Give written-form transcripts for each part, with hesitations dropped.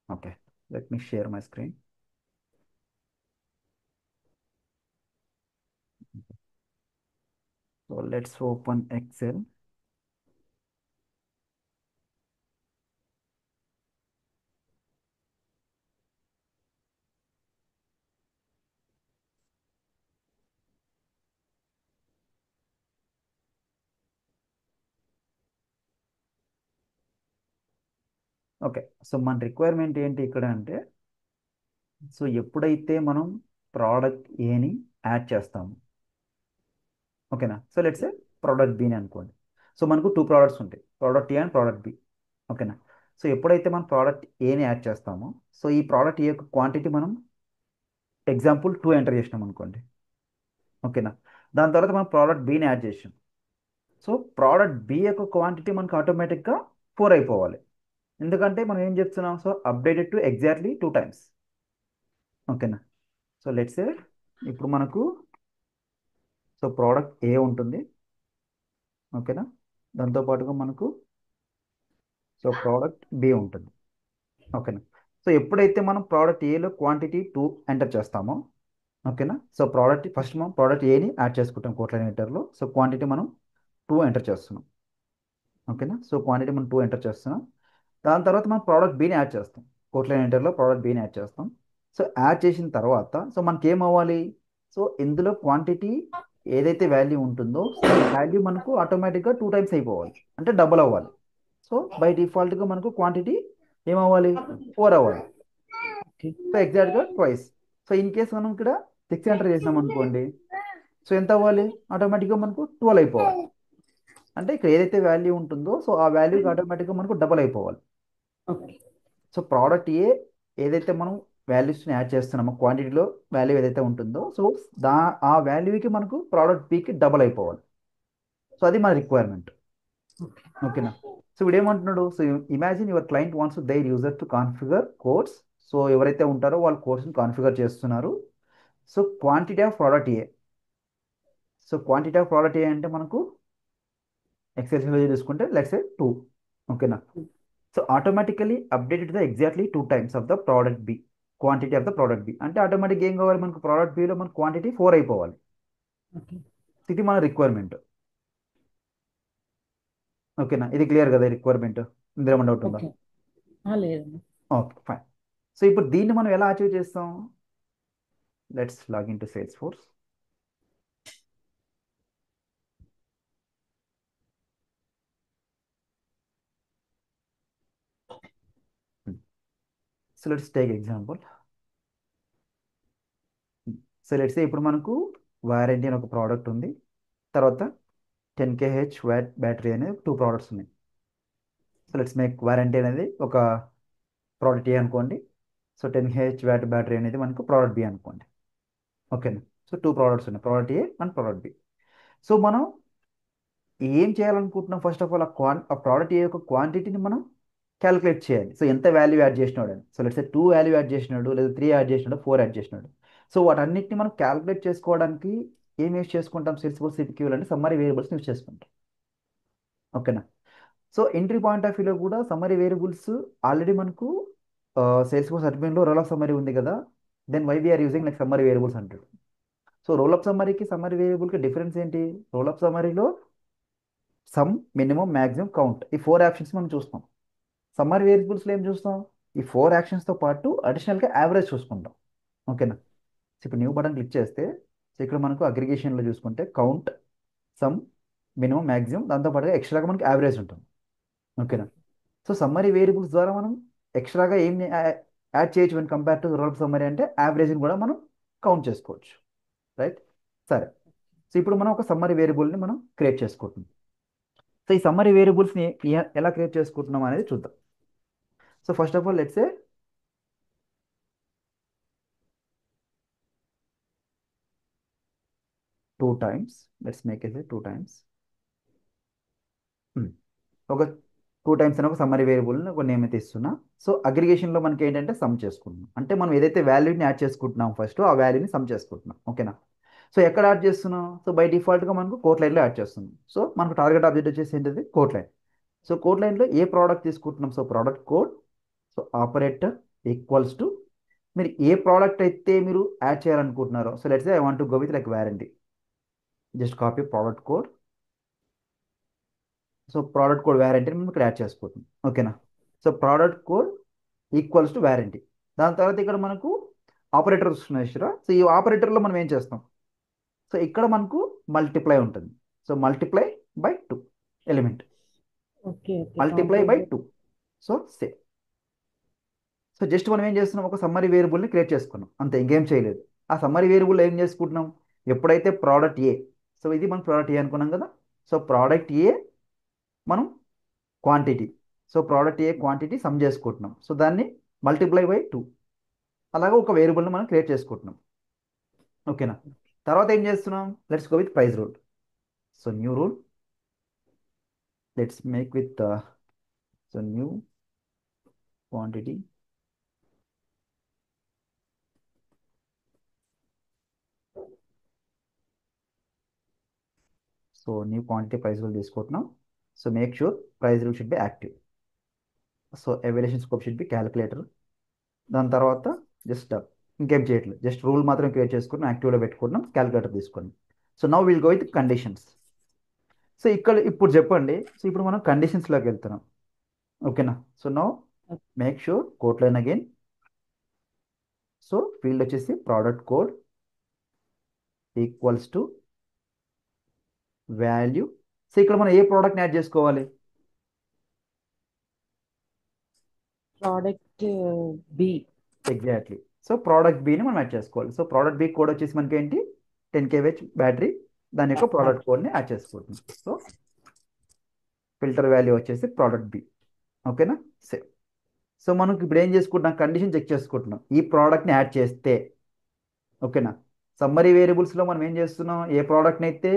Okay, let me share my screen. So let's open Excel. Okay, so మన requirement ఏంటి ఇక్కడ అంటే, so ఎప్పుడైతే మనం ప్రోడక్ట్ ఏని యాడ్ చేస్తాము, ఓకేనా. సో లెట్స్ ఏ ప్రోడక్ట్ బిని అనుకోండి. సో మనకు టూ ప్రోడక్ట్స్ ఉంటాయి, product A and product B, ఓకేనా. సో ఎప్పుడైతే మనం ప్రోడక్ట్ ఏని యాడ్ చేస్తామో, సో ఈ ప్రోడక్ట్ ఏ యొక్క క్వాంటిటీ మనం ఎగ్జాంపుల్ 2 ఎంటర్ చేసినాం అనుకోండి, ఓకేనా. దాని తర్వాత మనం ప్రోడక్ట్ బిని యాడ్ చేసాం. సో ప్రోడక్ట్ బి యొక్క క్వాంటిటీ మనకు ఆటోమేటిక్గా 4 అయిపోవాలి. ఎందుకంటే మనం ఏం చెప్తున్నాం, so updated to exactly 2 times, ఓకేనా. సో లెట్స్ సే ఇప్పుడు మనకు సో ప్రోడక్ట్ ఏ ఉంటుంది, ఓకేనా. దాంతోపాటుగా మనకు సో ప్రోడక్ట్ బి ఉంటుంది, ఓకేనా. సో ఎప్పుడైతే మనం ప్రోడక్ట్ ఏలో క్వాంటిటీ 2 ఎంటర్ చేస్తామో, ఓకేనా. సో ప్రోడక్ట్ ఫస్ట్ మనం ప్రోడక్ట్ ఏని యాడ్ చేసుకుంటాం కోట్ల లీటర్లో. సో క్వాంటిటీ మనం 2 ఎంటర్ చేస్తున్నాం, ఓకేనా. సో క్వాంటిటీ మనం 2 ఎంటర్ చేస్తున్నాం. దాని తర్వాత మనం ప్రోడక్ట్ బిని యాడ్ చేస్తాం, కోట్ల లీటర్లో ప్రోడక్ట్ బిని యాడ్ చేస్తాం. సో యాడ్ చేసిన తర్వాత సో మనకి ఏం అవ్వాలి, సో ఇందులో క్వాంటిటీ ఏదైతే వాల్యూ ఉంటుందో, సో ఈ వాల్యూ మనకు ఆటోమేటిక్గా 2 టైమ్స్ అయిపోవాలి, అంటే డబుల్ అవ్వాలి. సో బై డిఫాల్ట్గా మనకు క్వాంటిటీ ఏమవ్వాలి, 4 అవ్వాలి. సో ఎగ్జాక్ట్గా ట్వైస్. సో ఇన్ కేస్ మనం ఇక్కడ 6 ఎంటర్ చేసినాం అనుకోండి, సో ఎంత అవ్వాలి, ఆటోమేటిక్గా మనకు 12 అయిపోవాలి. అంటే ఇక్కడ ఏదైతే వాల్యూ ఉంటుందో సో ఆ వాల్యూకి ఆటోమేటిక్గా మనకు డబుల్ అయిపోవాలి. సో ప్రోడక్ట్ ఏ ఏదైతే మనం వాల్యూస్ని యాడ్ చేస్తున్నామో, క్వాంటిటీలో వాల్యూ ఏదైతే ఉంటుందో, సో ఆ వాల్యూకి మనకు ప్రోడక్ట్ బికి డబుల్ అయిపోవాలి. సో అది మన రిక్వైర్మెంట్, ఓకేనా. సో ఇప్పుడు ఏమంటున్నాడు, so imagine your client wants their user to configure codes. So ఎవరైతే ఉంటారో వాళ్ళు కోడ్స్ని కాన్ఫిగర్ చేస్తున్నారు. So quantity of product A, so quantity of product A అంటే మనకు ఎక్సెల్ చూసుకుంటే లెట్స్ సే 2, ఓకేనా. So automatically updated the exactly 2 times of the product B, quantity of the product B. అంటే ఆటోమేటిక్ ఏం కావాలి మనకు, ప్రోడక్ట్ బిలో మన quantity 4 అయిపోవాలి. ఇది మన రిక్వైర్మెంట్, ఓకేనా. ఇది క్లియర్ కదా రిక్వైర్మెంట్, ఇందులో ఏమైనా డౌట్ ఉందా? ఓకే. లేదండి. Okay fine. సో ఇప్పుడు దీన్ని మనం ఎలా అచీవ్ చేస్తాం, let's login to sales force. So let's take example. So let's ఇప్పుడు మనకు వారంటీ అని ఒక ప్రోడక్ట్ ఉంది, తర్వాత 10 kH వ్యాట్ బ్యాటరీ అనేది 2 ప్రోడక్ట్స్ ఉన్నాయి. సో లెట్స్ మేక్ వారంటీ అనేది ఒక ప్రోడక్ట్ ఏ అనుకోండి. సో 10 kH వ్యాట్ బ్యాటరీ అనేది మనకు ప్రోడక్ట్ బి అనుకోండి, ఓకేనా. సో 2 ప్రోడక్ట్స్ ఉన్నాయి, product A and product B. So మనం ఏం చేయాలనుకుంటున్నాం, ఫస్ట్ ఆఫ్ ఆల్ ఆ ప్రోడక్ట్ ఏ యొక్క క్వాంటిటీని మనం క్యాలిక్యులేట్ చేయాలి. సో ఎంత వాల్యూ యాడ్ చేసినాడు అని. సో లెట్స్ 2 వాల్యూ యాడ్ చేసినాడు, లేదా 3 యాడ్ చేసినాడు, 4 యాడ్ చేసినాడు. సో వాటన్నిటిని మనం క్యాలిక్యులేట్ చేసుకోవడానికి ఏం యూస్ చేసుకుంటాం, సేల్స్ ఫోర్స్ సిపిక్యూలు అంటే సమ్మరీ వేరియబుల్స్ యూస్ చేసుకుంటాం, ఓకేనా. సో ఎంట్రీ పాయింట్ ఆఫ్ వ్యూలో కూడా సమ్మరీ వేరియబుల్స్ ఆల్రెడీ మనకు సేల్స్ ఫోర్స్ అడ్మిన్లో రోల్ ఆఫ్ సమ్మరీ ఉంది కదా. Then why we're using like summary variables అంటాడు. సో రోల్ ఆఫ్ సమ్మరీకి సమ్మరీ వేరియబుల్కి డిఫరెన్స్ ఏంటి, రోల్ ఆఫ్ సమ్మరీలో సమ్, మినిమం, మ్యాక్సిమం, కౌంట్, ఈ 4 యాక్షన్స్ మనం చూస్తాం. సమ్మరీ వేరియబుల్స్లో ఏం చూస్తాం, ఈ 4 యాక్షన్స్తో పాటు అడిషనల్గా యావరేజ్ చూసుకుంటాం, ఓకేనా. సో ఇప్పుడు న్యూ బటన్ క్లిక్ చేస్తే, సో ఇక్కడ మనకు అగ్రిగేషన్లో చూసుకుంటే కౌంట్, సమ్, మినిమం, మ్యాక్సిమం, దాంతోపాటుగా ఎక్స్ట్రాగా మనకి యావరేజ్ ఉంటుంది, ఓకేనా. సో సమ్మరీ వేరియబుల్స్ ద్వారా మనం ఎక్స్ట్రాగా ఏం యాడ్ చేయొచ్చు when compare to roll summary అంటే యావరేజ్ని కూడా మనం కౌంట్ చేసుకోవచ్చు, రైట్. సరే, సో ఇప్పుడు మనం ఒక సమ్మరీ వేరియబుల్ని మనం క్రియేట్ చేసుకుంటున్నాం. సో ఈ సమ్మరీ వేరియబుల్స్ని ఎలా క్రియేట్ చేసుకుంటున్నాం అనేది చూద్దాం. So first of all let's A 2 times, let's make it 2 times. ఒక 2 టైమ్స్ అని ఒక సమ్మరీ వేరియబుల్ని ఒక నేమ్ అయితే ఇస్తున్నా. సో అగ్రిగేషన్లో మనకి ఏంటంటే సమ్ చేసుకుంటున్నాం, అంటే మనం ఏదైతే వాల్యూని యాడ్ చేసుకుంటున్నాం ఫస్ట్ ఆ వాల్యూని సమ్ చేసుకుంటున్నాం, ఓకేనా. సో ఎక్కడ యాడ్ చేస్తున్నాం, సో బై డిఫాల్ట్గా మనకు కోట్ లైన్లో యాడ్ చేస్తున్నాం. సో మనకు టార్గెట్ ఆబ్జెక్ట్ వచ్చేసి ఏంటిది, కోట్ లైన్. సో కోడ్ లైన్లో ఏ ప్రోడక్ట్ తీసుకుంటున్నాం, so product code, so operator equals to మీరు ఏ ప్రోడక్ట్ అయితే మీరు యాడ్ చేయాలనుకుంటున్నారో, so let's say I want to go with like warranty, just copy product code, so product code వారంటీని మనం ఇక్కడ యాడ్ చేసుకుంటాం. ఓకేనా. So product code equals to warranty. దాని తర్వాత ఇక్కడ మనకు ఆపరేటర్ వస్తున్నాయి చూసారా. సో ఈ ఆపరేటర్లో మనం ఏం చేస్తాం, సో ఇక్కడ మనకు మల్టిప్లై ఉంటుంది. So multiply by 2 element, okay okay multiply by compound. 2. So same. So just మనం ఏం చేస్తున్నాం, ఒక సమ్మరీ వేరియబుల్ని క్రియేట్ చేసుకున్నాం అంతే, ఇంకేం చేయలేదు. ఆ సమ్మరీ వేరియబుల్ ఏం చేసుకుంటున్నాం, ఎప్పుడైతే ప్రోడక్ట్ ఏ, సో ఇది మనం ప్రోడక్ట్ ఏ అనుకున్నాం కదా. సో ప్రోడక్ట్ ఏ మనం క్వాంటిటీ, సో ప్రోడక్ట్ ఏ క్వాంటిటీ సమ్ చేసుకుంటున్నాం. సో దాన్ని మల్టిప్లై బై 2 అలాగా ఒక వేరియబుల్ని మనం క్రియేట్ చేసుకుంటున్నాం. ఓకేనా. తర్వాత ఏం చేస్తున్నాం, let's go with price rule. So new rule, let's make with so new quantity, so new quantity price rule తీసుకుంటున్నాం. So make sure price rule should be active. So evaluation scope should be calculator. దాని తర్వాత just ఇంకేం చేయట్లేదు, just rule మాత్రం create చేసుకుని యాక్టివ్లో పెట్టుకున్నాం, calculator తీసుకున్నాం. So now will go with conditions. So ఇక్కడ ఇప్పుడు చెప్పండి, సో ఇప్పుడు మనం కండిషన్స్లోకి వెళ్తున్నాం. ఓకేనా. So now make sure quote line again. So field వచ్చేసి product code equals to value. So ఇక్కడ మనం ఏ ప్రోడక్ట్ని యాడ్ చేసుకోవాలి, product B. Exactly. So product బిని మనం యాడ్ చేసుకోవాలి. సో ప్రోడక్ట్ బి కోడ్ వచ్చేసి మనకి ఏంటి, 10 kWh బ్యాటరీ, దాని యొక్క ప్రోడక్ట్ కోడ్ని యాడ్ చేసుకుంటున్నాం. సో ఫిల్టర్ వాల్యూ వచ్చేసి ప్రోడక్ట్ బి. ఓకేనా. సేమ్. సో మనకి ఇప్పుడు ఏం చేసుకుంటున్నాం, కండిషన్ చెక్ చేసుకుంటున్నాం ఈ ప్రోడక్ట్ని యాడ్ చేస్తే. ఓకేనా. సమ్మరీ వేరియబుల్స్లో మనం ఏం చేస్తున్నాం, ఏ ప్రోడక్ట్ని అయితే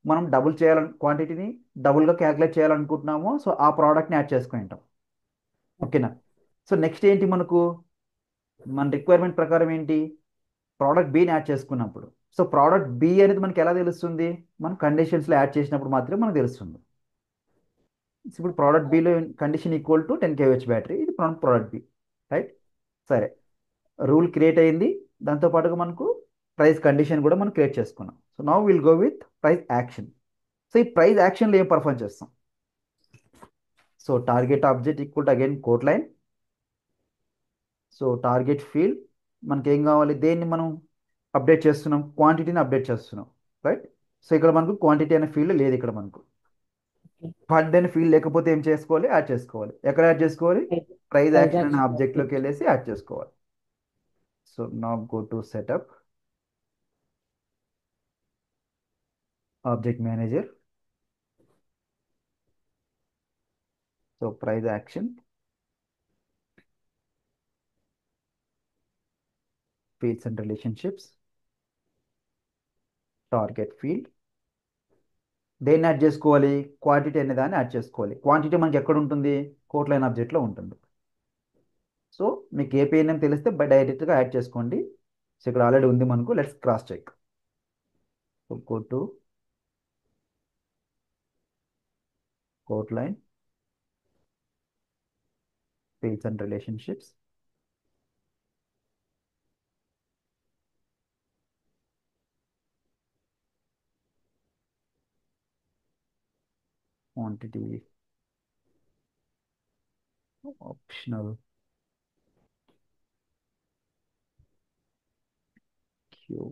మనం డబుల్ చేయాలని క్వాంటిటీని డబుల్గా క్యాలిక్యులేట్ చేయాలనుకుంటున్నామో సో ఆ ప్రోడక్ట్ని యాడ్ చేసుకుని ఉంటాం. ఓకేనా. సో నెక్స్ట్ ఏంటి మనకు, మన రిక్వైర్మెంట్ ప్రకారం ఏంటి, ప్రోడక్ట్ బిని యాడ్ చేసుకున్నప్పుడు. సో ప్రోడక్ట్ బి అనేది మనకి ఎలా తెలుస్తుంది, మనం కండిషన్స్లో యాడ్ చేసినప్పుడు మాత్రమే మనకు తెలుస్తుంది. ఇప్పుడు product below condition equal to 10 kWh battery, ఇది ప్రోడక్ట్ బి, రైట్. సరే, రూల్ క్రియేట్ అయింది. దాంతో పాటుగా మనకు ప్రైస్ కండిషన్ కూడా మనం క్రియేట్ చేసుకున్నాం. So now will go with price action. So ఈ ప్రైస్ యాక్షన్లో ఏం పర్ఫామ్ చేస్తాం, so target object equal to again quote line. So target field మనకి ఏం కావాలి, దేన్ని మనం అప్డేట్ చేస్తున్నాం, క్వాంటిటీని అప్డేట్ చేస్తున్నాం, రైట్. సో ఇక్కడ మనకు క్వాంటిటీ అనే ఫీల్డ్ లేదు, ఇక్కడ మనకు క్వాంటిటీ అనే ఫీల్డ్ లేకపోతే ఏం చేసుకోవాలి, యాడ్ చేసుకోవాలి. ఎక్కడ యాడ్ చేసుకోవాలి, ప్రైస్ ప్రైస్ యాక్షన్ అనే యాక్షన్ ఆబ్జెక్ట్లోకి ఆబ్జెక్ట్. వెళ్ళేసి యాడ్ చేసుకోవాలి. సో నా go to set up object manager. So price action, fields and relationships, target field. దేన్ని యాడ్ చేసుకోవాలి, క్వాంటిటీ అనే దాన్ని యాడ్ చేసుకోవాలి. క్వాంటిటీ మనకి ఎక్కడ ఉంటుంది, కోట్ లైన్ ఆబ్జెక్ట్లో ఉంటుంది. సో మీకు ఏ పేరు తెలిస్తే బై డైరెక్ట్గా యాడ్ చేసుకోండి. సో ఇక్కడ ఆల్రెడీ ఉంది మనకు, let's cross check. So go to quote line, fields and relationships, quantity optional Q.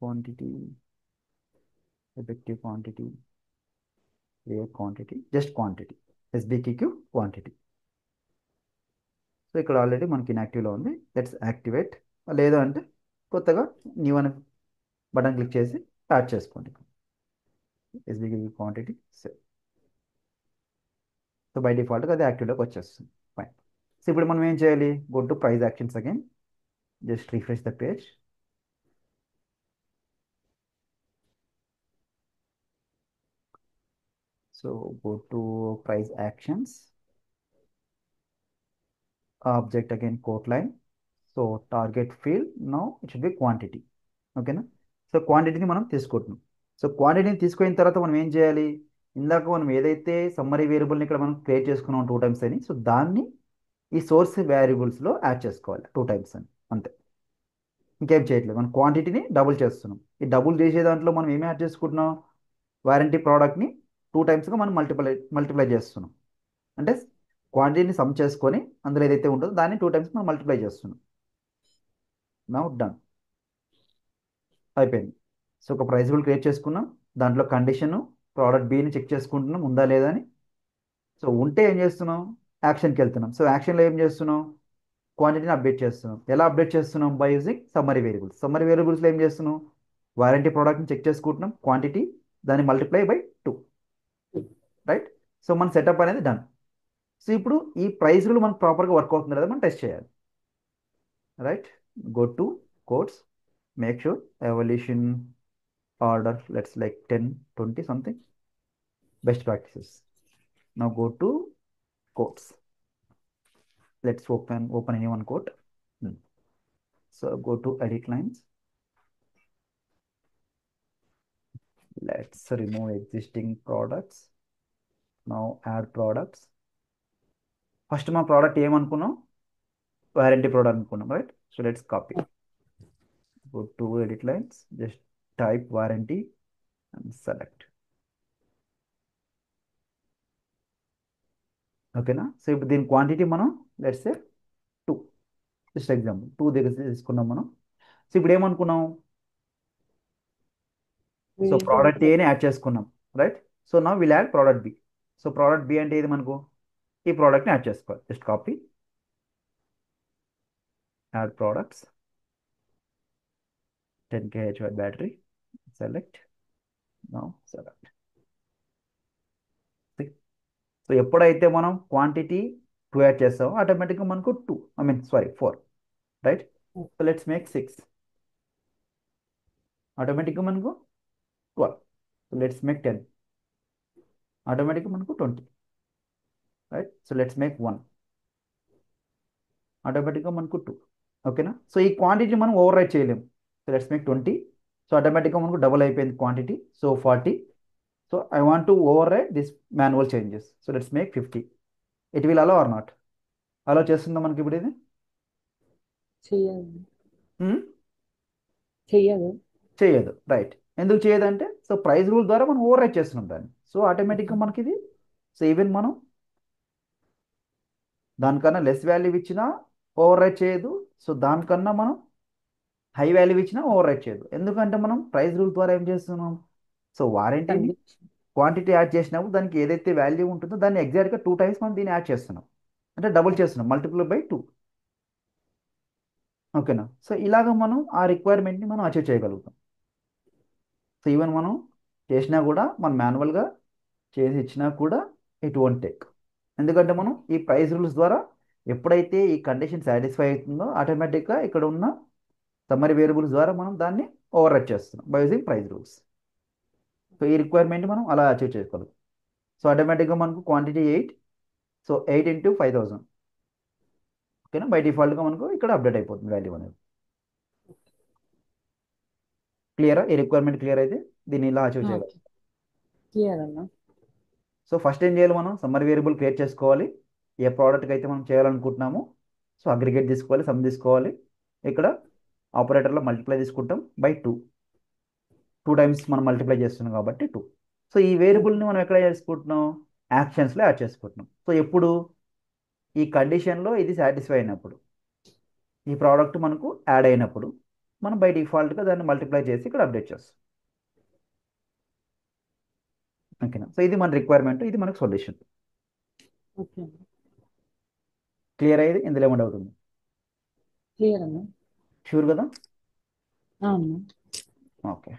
Quantity, effective quantity, real quantity, just quantity, SBQ quantity. So ఇక్కడ ఆల్రెడీ మనకి ఇన్యాక్టివ్లో ఉంది, లెట్స్ యాక్టివేట్. లేదు అంటే కొత్తగా న్యూ అనే బటన్ క్లిక్ చేసి యాడ్ చేసుకోండి ఎస్బిక్యూ క్వాంటిటీ. సో బై డిఫాల్ట్గా అది యాక్టివ్లోకి వచ్చేస్తుంది. ఫైన్. సో ఇప్పుడు మనం ఏం చేయాలి, go to price actions again, just refresh the page. So so go to price actions, object again quote line. So target field now it should be quantity. ఓకేనా? So క్వాంటిటీని మనం తీసుకుంటున్నాం. సో క్వాంటిటీని తీసుకున్న తర్వాత మనం ఏం చేయాలి? ఇందాక మనం ఏదైతే సమ్మరీ వేరియబుల్ని ఇక్కడ మనం క్రియేట్ చేసుకున్నాం 2 times అని, సో దాన్ని ఈ సోర్స్ వేరియబుల్స్లో యాడ్ చేసుకోవాలి 2 times అని, అంతే. ఇంకేం చేయట్లేదు, మనం క్వాంటిటీని డబుల్ చేస్తున్నాం. ఈ డబుల్ చేసే దాంట్లో మనం ఏమి యాడ్ చేసుకుంటున్నాం? వారంటీ ప్రోడక్ట్ని 2 timesగా మనం మల్టిప్లై చేస్తున్నాం. అంటే క్వాంటిటీని సమ్ చేసుకొని అందులో ఏదైతే ఉంటుందో దాన్ని 2 times మనం మల్టిప్లై చేస్తున్నాం. నౌ డన్, అయిపోయింది. సో ఒక ప్రైస్ రూల్ క్రియేట్ చేసుకున్నాం, దాంట్లో కండిషన్ ప్రోడక్ట్ బిని చెక్ చేసుకుంటున్నాం ఉందా లేదా అని. సో ఉంటే ఏం చేస్తున్నాం? యాక్షన్కి వెళ్తున్నాం. సో యాక్షన్లో ఏం చేస్తున్నాం? క్వాంటిటీని అప్డేట్ చేస్తున్నాం. ఎలా అప్డేట్ చేస్తున్నాం? By using summary variables. Summary వేరియబుల్స్లో ఏం చేస్తున్నాం? వారంటీ ప్రోడక్ట్ని చెక్ చేసుకుంటున్నాం, క్వాంటిటీ, దాన్ని మల్టిప్లై బై 2, రైట్? సో మన సెటప్ అనేది డన్. సో ఇప్పుడు ఈ ప్రైస్ రూల్ మనకు ప్రాపర్గా వర్క్ అవుతుంది లేదా మనం టెస్ట్ చేయాలి, right? Go to codes, make sure evolution order, let's like 10 20 something, best practices. Now go to quotes, let's open any one quote. So go to edit lines, let's remove existing products. Now add products. First మా product ఏమనుకున్నాం? Warranty product అనుకున్నాం, right? So let's copy, go to edit lines, just type warranty and select. ఓకేనా? So ఇప్పుడు దీని quantity మనం let's say 2, just example 2 దగ్గర తీసుకున్నాం మనం. సో ఇప్పుడు ఏమనుకున్నాం? సో ప్రోడక్ట్ ఏని యాడ్ చేసుకున్నాం, రైట్? సో నా will add product B. So product B అంటే ఇది మనకు ఈ ప్రోడక్ట్ని యాడ్ చేసుకోవాలి. Just copy, add products, 10 kWh battery, select, now select. So ఎప్పుడైతే మనం క్వాంటిటీ 2 యాడ్ చేస్తామో ఆటోమేటిక్గా మనకు 2, I mean sorry 4, right? So let's make 6, ఆటోమేటిక్గా మనకు 12. సో లెట్స్ మేక్ 10, ఆటోమేటిక్గా మనకు 20, రైట్? సో లెట్స్ మేక్ 1, ఆటోమేటిక్గా మనకు 2. ఓకేనా? సో ఈ క్వాంటిటీ మనం ఓవర్ రైట్ చేయలేము. సో లెట్స్ మేక్ 20, సో ఆటోమేటిక్గా మనకు డబుల్ అయిపోయింది quantity, so 40. So I want to overwrite this manual changes. So let's make 50. It will allow or not? Allow చేస్తుందా మనకి ఇప్పుడు ఇది? చెయ్యదు. Hmm? చెయ్యదు. చేయదు, రైట్? ఎందుకు చేయదు అంటే, సో ప్రైస్ రూల్ ద్వారా మనం ఓవర్ రైట్ చేస్తున్నాం దాన్ని. సో ఆటోమేటిక్గా మనకి ఇది, సో ఈవెన్ మనం దానికన్నా లెస్ వాల్యూ ఇచ్చినా ఓవర్ రైట్ చేయదు, సో దానికన్నా మనం హై వాల్యూ ఇచ్చినా ఓవర్ రైట్ చేయదు. ఎందుకంటే మనం ప్రైస్ రూల్ ద్వారా ఏం చేస్తున్నాం? సో వారంటీని కండిషన్. క్వాంటిటీ యాడ్ చేసినప్పుడు దానికి ఏదైతే వాల్యూ ఉంటుందో దాన్ని ఎగ్జాక్ట్గా 2 times మనం దీన్ని యాడ్ చేస్తున్నాం, అంటే డబుల్ చేస్తున్నాం, మల్టిపుల్ బై 2. ఓకేనా? సో ఇలాగ మనం ఆ రిక్వైర్మెంట్ని మనం అచీవ్ చేయగలుగుతాం. సో ఈవెన్ మనం చేసినా కూడా, మనం మాన్యువల్గా చేసి ఇచ్చినా కూడా ఇట్ వోంట్ టేక్. ఎందుకంటే మనం ఈ ప్రైస్ రూల్స్ ద్వారా ఎప్పుడైతే ఈ కండిషన్ సాటిస్ఫై అవుతుందో ఆటోమేటిక్గా ఇక్కడ ఉన్న సమ్మరీ వేరియబుల్స్ ద్వారా మనం దాన్ని ఓవర్ రైట్ చేస్తున్నాం by using price rules. So ఈ రిక్వైర్మెంట్ మనం అలా అచీవ్ చేసుకోగలుగుతాం. సో ఆటోమేటిక్గా మనకు క్వాంటిటీ 8, సో 8 into 5000. ఓకేనా? బై డిఫాల్ట్గా మనకు ఇక్కడ అప్డేట్ అయిపోతుంది వాల్యూ అనేది. క్లియరా? ఈ రిక్వైర్మెంట్ క్లియర్ అయితే దీన్ని ఇలా అచీవ్ చేయాలి. క్లియర్ అన్న. సో ఫస్ట్ ఏం చేయాలి? మనం సమ్మరీ వేరియబుల్ క్రియేట్ చేసుకోవాలి. ఏ ప్రోడక్ట్కి అయితే మనం చేయాలనుకుంటున్నామో సో అగ్రిగేట్ తీసుకోవాలి, సమ్ తీసుకోవాలి. ఇక్కడ ఆపరేటర్లో మల్టిప్లై తీసుకుంటాం బై 2, 2 times మనం మల్టిప్లై చేస్తున్నాం కాబట్టి 2. సో ఈ వేరియబుల్ని మనం ఎక్కడ చేసుకుంటున్నాం? యాక్షన్స్లో యాడ్ చేసుకుంటున్నాం. సో ఎప్పుడు? ఈ కండిషన్లో ఇది సాటిస్ఫై అయినప్పుడు, ఈ ప్రోడక్ట్ మనకు యాడ్ అయినప్పుడు మనం బై డిఫాల్ట్గా దాన్ని మల్టిప్లై చేసి ఇక్కడ అప్డేట్ చేస్తాం. ఓకేనా? సో ఇది మన రిక్వైర్మెంట్, ఇది మనకు సొల్యూషన్. ఓకే. క్లియర్ అయ్యేది? ఇందులో ఏమైనా డౌట్ ఉంది? క్లియర్ అన్న. షూర్ కదా? అవును. ఓకే.